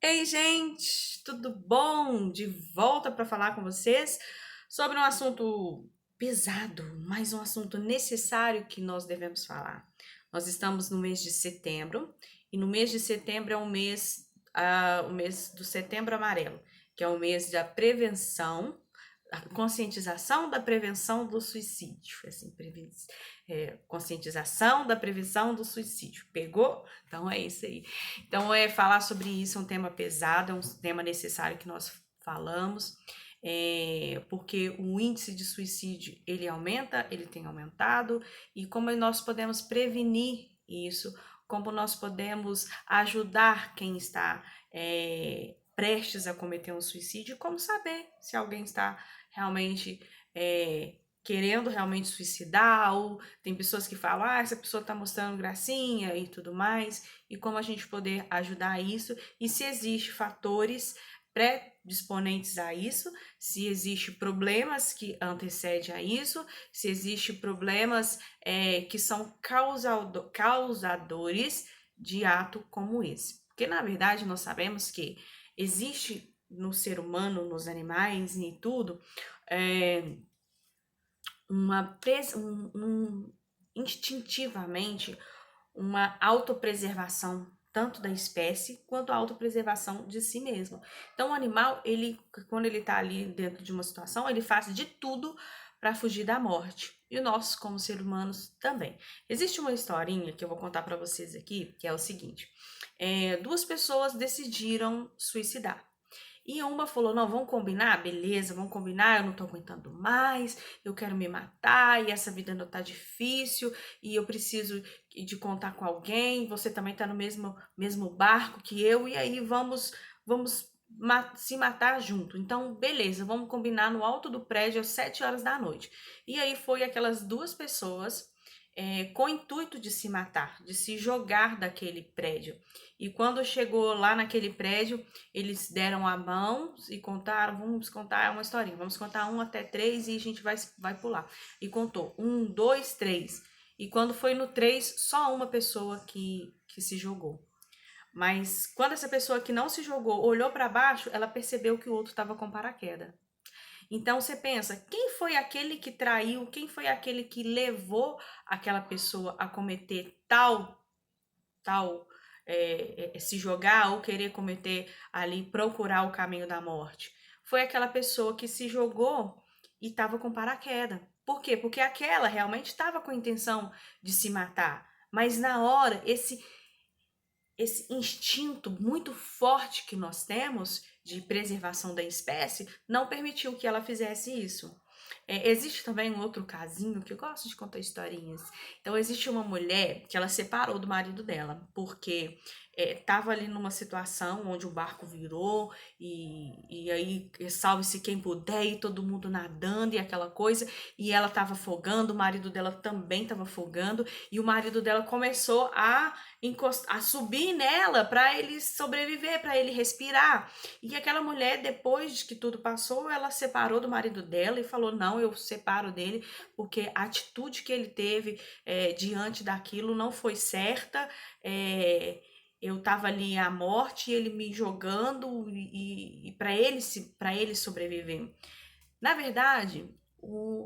Ei, gente, tudo bom? De volta para falar com vocês sobre um assunto pesado, mas um assunto necessário que nós devemos falar. Nós estamos no mês de setembro e no mês de setembro é o mês do Setembro Amarelo, que é o mês da prevenção, a conscientização da prevenção do suicídio, assim, conscientização da prevenção do suicídio. Pegou? Então é isso aí. Então, falar sobre isso é um tema pesado, é um tema necessário que nós falamos, porque o índice de suicídio, ele aumenta, ele tem aumentado, e como nós podemos prevenir isso, como nós podemos ajudar quem está prestes a cometer um suicídio, como saber se alguém está realmente querendo realmente suicidar, ou tem pessoas que falam, essa pessoa está mostrando gracinha e tudo mais, e como a gente poder ajudar isso, e se existe fatores predisponentes a isso, se existe problemas que antecedem a isso, se existe problemas que são causadores de ato como esse. Porque, na verdade, nós sabemos que existe no ser humano, nos animais e tudo, instintivamente uma autopreservação tanto da espécie quanto a autopreservação de si mesmo. Então o animal, ele quando ele está ali dentro de uma situação, ele faz de tudo para fugir da morte. E nós, como seres humanos, também. Existe uma historinha que eu vou contar para vocês aqui, que é o seguinte: duas pessoas decidiram suicidar. E uma falou: não, vamos combinar? Beleza, vamos combinar. Eu não tô aguentando mais, eu quero me matar, e essa vida não tá difícil, e eu preciso de contar com alguém. Você também tá no mesmo barco que eu, e aí vamos se matar junto. Então, beleza, vamos combinar no alto do prédio às 7 horas da noite. E aí foi aquelas duas pessoas. Com o intuito de se matar, de se jogar daquele prédio. E quando chegou lá naquele prédio, eles deram a mão e contaram, vamos contar uma historinha, vamos contar 1 até 3 e a gente vai pular. E contou 1, 2, 3. E quando foi no 3, só uma pessoa que se jogou. Mas quando essa pessoa que não se jogou olhou para baixo, ela percebeu que o outro estava com paraquedas. Então você pensa, quem foi aquele que traiu, quem foi aquele que levou aquela pessoa a cometer tal se jogar ou querer cometer ali, procurar o caminho da morte? Foi aquela pessoa que se jogou e estava com paraquedas. Por quê? Porque aquela realmente estava com a intenção de se matar. Mas na hora, esse instinto muito forte que nós temos de preservação da espécie não permitiu que ela fizesse isso. Existe também um outro casinho que eu gosto de contar historinhas. Então, existe uma mulher que ela separou do marido dela, porque estava ali numa situação onde o barco virou e aí salve-se quem puder e todo mundo nadando e aquela coisa, e ela estava afogando, o marido dela também estava afogando, e o marido dela começou a subir nela para ele sobreviver, para ele respirar. E aquela mulher, depois de que tudo passou, ela separou do marido dela e falou: não, eu separo dele, porque a atitude que ele teve diante daquilo não foi certa. Eu estava ali à morte, ele me jogando e para ele sobreviver. Na verdade,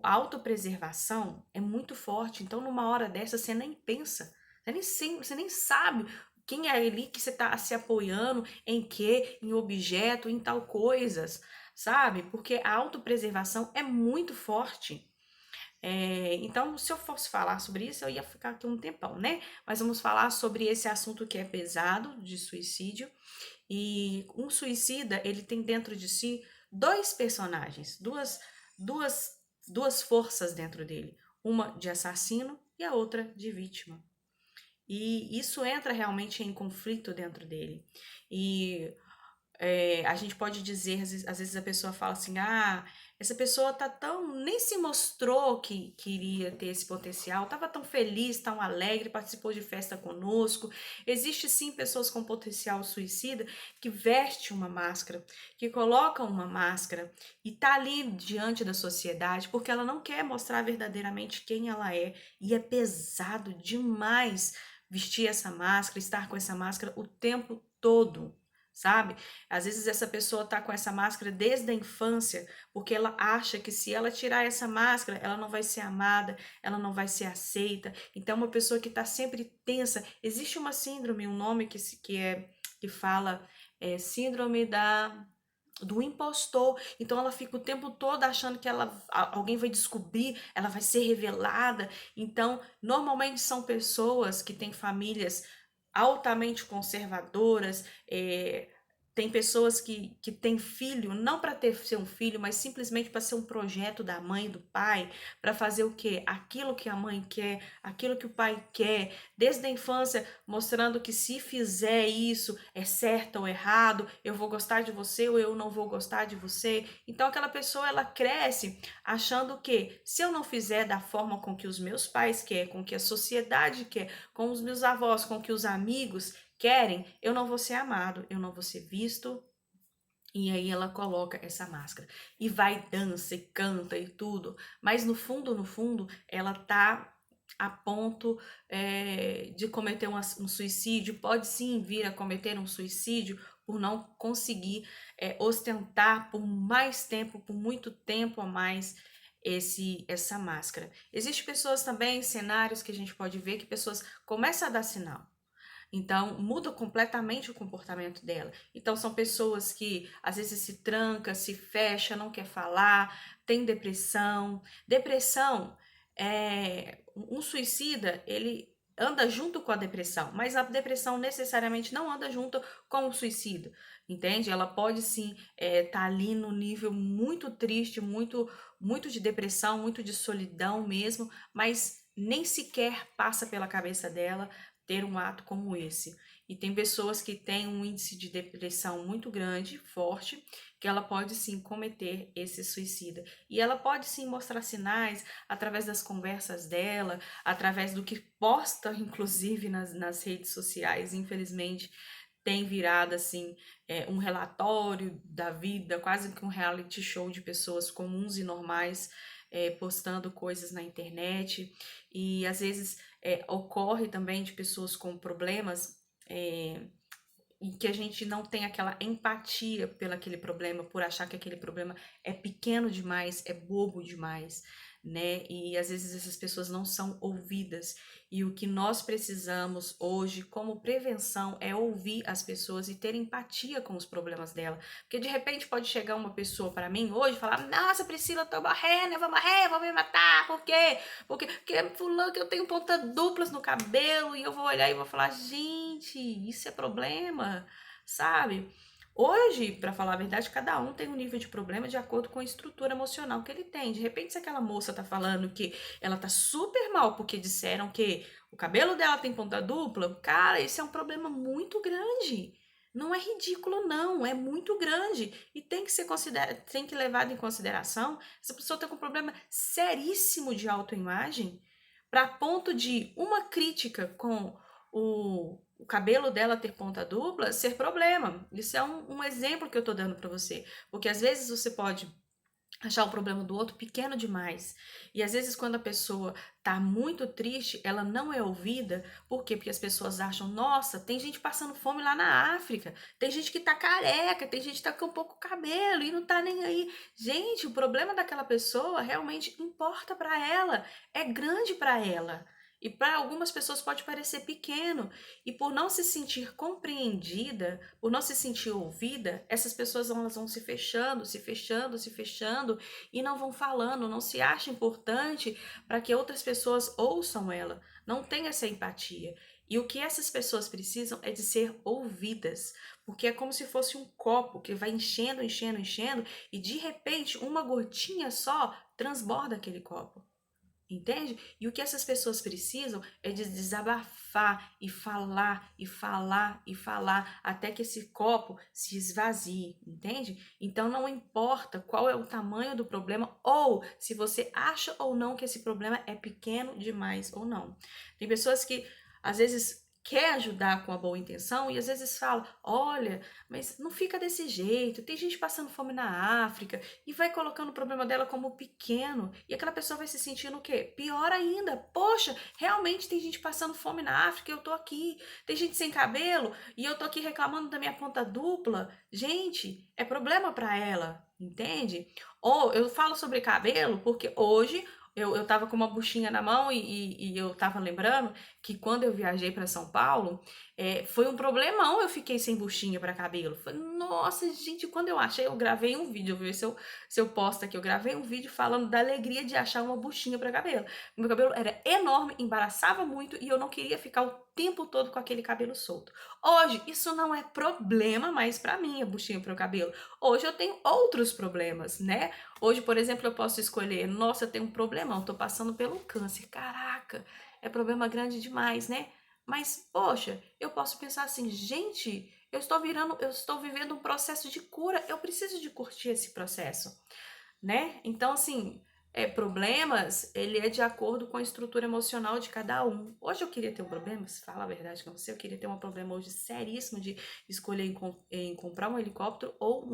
a autopreservação é muito forte, então numa hora dessa você nem pensa, você nem sabe quem é ali que você está se apoiando, em que, em objeto, em tal coisas, sabe? Porque a autopreservação é muito forte. Então, se eu fosse falar sobre isso, eu ia ficar aqui um tempão, né? Mas vamos falar sobre esse assunto que é pesado, de suicídio. E um suicida, ele tem dentro de si dois personagens, duas, duas forças dentro dele. Uma de assassino e a outra de vítima. E isso entra realmente em conflito dentro dele. E a gente pode dizer, às vezes a pessoa fala assim: essa pessoa tá tão, nem se mostrou que iria ter esse potencial, tava tão feliz, tão alegre, participou de festa conosco. Existe sim pessoas com potencial suicida que veste uma máscara, que colocam uma máscara e tá ali diante da sociedade porque ela não quer mostrar verdadeiramente quem ela é, e é pesado demais vestir essa máscara, estar com essa máscara o tempo todo. sabe? Às vezes essa pessoa tá com essa máscara desde a infância, porque ela acha que se ela tirar essa máscara, ela não vai ser amada, ela não vai ser aceita. Então, uma pessoa que tá sempre tensa, existe uma síndrome, um nome que fala síndrome do impostor. Então ela fica o tempo todo achando que alguém vai descobrir, ela vai ser revelada. Então, normalmente são pessoas que têm famílias altamente conservadoras, tem pessoas que têm filho não para ser um filho, mas simplesmente para ser um projeto da mãe, do pai, para fazer o quê? Aquilo que a mãe quer, aquilo que o pai quer, desde a infância, mostrando que se fizer isso é certo ou errado, eu vou gostar de você ou eu não vou gostar de você. Então aquela pessoa ela cresce achando que se eu não fizer da forma com que os meus pais querem, com que a sociedade quer, com os meus avós, com que os amigos querem, eu não vou ser amado, eu não vou ser visto. E aí ela coloca essa máscara e vai, dança e canta e tudo, mas no fundo, ela tá a ponto de cometer um suicídio, pode sim vir a cometer um suicídio por não conseguir ostentar por mais tempo, por muito tempo a mais essa máscara. Existem pessoas também, cenários que a gente pode ver que pessoas começam a dar sinal. Então, muda completamente o comportamento dela. Então, são pessoas que às vezes se tranca, se fecha, não quer falar, tem depressão. Depressão um suicida, ele anda junto com a depressão, mas a depressão necessariamente não anda junto com o suicídio, entende? Ela pode sim tá ali no nível muito triste, muito de depressão, muito de solidão mesmo, mas nem sequer passa pela cabeça dela ter um ato como esse. E tem pessoas que têm um índice de depressão muito grande, forte, que ela pode sim cometer esse suicida. E ela pode sim mostrar sinais através das conversas dela, através do que posta, inclusive, nas redes sociais. Infelizmente, tem virado assim um relatório da vida, quase que um reality show de pessoas comuns e normais postando coisas na internet. E às vezes ocorre também de pessoas com problemas e que a gente não tem aquela empatia pelo aquele problema, por achar que aquele problema é pequeno demais, é bobo demais, né? E às vezes essas pessoas não são ouvidas. E o que nós precisamos hoje, como prevenção, é ouvir as pessoas e ter empatia com os problemas dela. Porque de repente pode chegar uma pessoa para mim hoje e falar: Nossa, Priscila, eu tô morrendo, eu vou morrer, vou me matar, por quê? Porque fulano que eu tenho ponta duplas no cabelo, e eu vou olhar e vou falar: Gente, isso é problema, sabe? Hoje, para falar a verdade, cada um tem um nível de problema de acordo com a estrutura emocional que ele tem. De repente, se aquela moça tá falando que ela tá super mal porque disseram que o cabelo dela tem ponta dupla, cara, esse é um problema muito grande. Não é ridículo, não, é muito grande. E tem que ser tem que levado em consideração. Essa pessoa tá com um problema seríssimo de autoimagem, para ponto de uma crítica com o cabelo dela ter ponta dupla ser problema. Isso é um exemplo que eu tô dando para você. Porque às vezes você pode achar o problema do outro pequeno demais. E às vezes quando a pessoa tá muito triste, ela não é ouvida. Por quê? Porque as pessoas acham: Nossa, tem gente passando fome lá na África, tem gente que tá careca, tem gente que tá com pouco cabelo e não tá nem aí. Gente, o problema daquela pessoa realmente importa para ela, é grande para ela. E para algumas pessoas pode parecer pequeno. E por não se sentir compreendida, por não se sentir ouvida, essas pessoas elas vão se fechando, se fechando, se fechando e não vão falando, não se acha importante para que outras pessoas ouçam ela. Não tem essa empatia. E o que essas pessoas precisam é de ser ouvidas, porque é como se fosse um copo que vai enchendo, enchendo, enchendo e de repente uma gotinha só transborda aquele copo. Entende? E o que essas pessoas precisam é de desabafar e falar e falar e falar até que esse copo se esvazie, entende? Então não importa qual é o tamanho do problema ou se você acha ou não que esse problema é pequeno demais ou não. Tem pessoas que às vezes quer ajudar com a boa intenção e às vezes fala, olha, mas não fica desse jeito, tem gente passando fome na África e vai colocando o problema dela como pequeno e aquela pessoa vai se sentindo o quê? Pior ainda, poxa, realmente tem gente passando fome na África e eu tô aqui, tem gente sem cabelo e eu tô aqui reclamando da minha conta dupla, gente, é problema pra ela, entende? Ou eu falo sobre cabelo porque hoje eu tava com uma buchinha na mão e eu tava lembrando que quando eu viajei para São Paulo, foi um problemão, eu fiquei sem buchinha para cabelo. Falei, nossa, gente, quando eu achei, eu gravei um vídeo, eu vou ver se eu posto aqui, eu gravei um vídeo falando da alegria de achar uma buchinha para cabelo. Meu cabelo era enorme, embaraçava muito e eu não queria ficar o tempo todo com aquele cabelo solto. Hoje, isso não é problema mais para mim, a buchinha para o cabelo. Hoje eu tenho outros problemas, né? Hoje, por exemplo, eu posso escolher, nossa, eu tenho um problemão, tô passando pelo câncer. Caraca, é problema grande demais, né? Mas, poxa, eu posso pensar assim, gente, eu estou vivendo um processo de cura, eu preciso de curtir esse processo, né? Então, assim, problemas, ele é de acordo com a estrutura emocional de cada um. Hoje eu queria ter um problema, se fala a verdade com você, eu queria ter um problema hoje seríssimo de escolher em comprar um helicóptero ou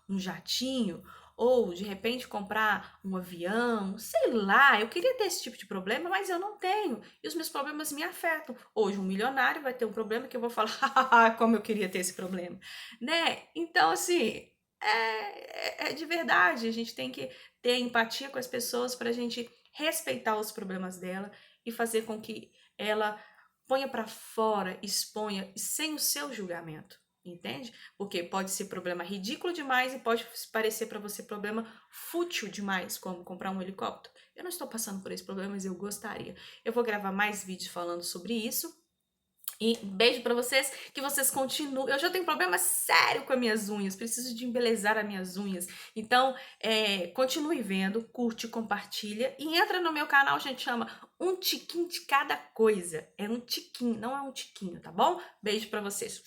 um jatinho, ou de repente comprar um avião, sei lá, eu queria ter esse tipo de problema, mas eu não tenho. E os meus problemas me afetam. Hoje um milionário vai ter um problema que eu vou falar, como eu queria ter esse problema, né? Então, assim, é de verdade, a gente tem que ter empatia com as pessoas para a gente respeitar os problemas dela e fazer com que ela ponha para fora, exponha sem o seu julgamento, entende? Porque pode ser problema ridículo demais e pode parecer para você problema fútil demais, como comprar um helicóptero. Eu não estou passando por esse problema, mas eu gostaria. Eu vou gravar mais vídeos falando sobre isso. E beijo pra vocês, que vocês continuem. Eu já tenho problema sério com as minhas unhas, preciso de embelezar as minhas unhas. Então, continue vendo, curte, compartilha e entra no meu canal, a gente chama Um Tiquinho de Cada Coisa. É um tiquinho, não é um tiquinho, tá bom? Beijo pra vocês.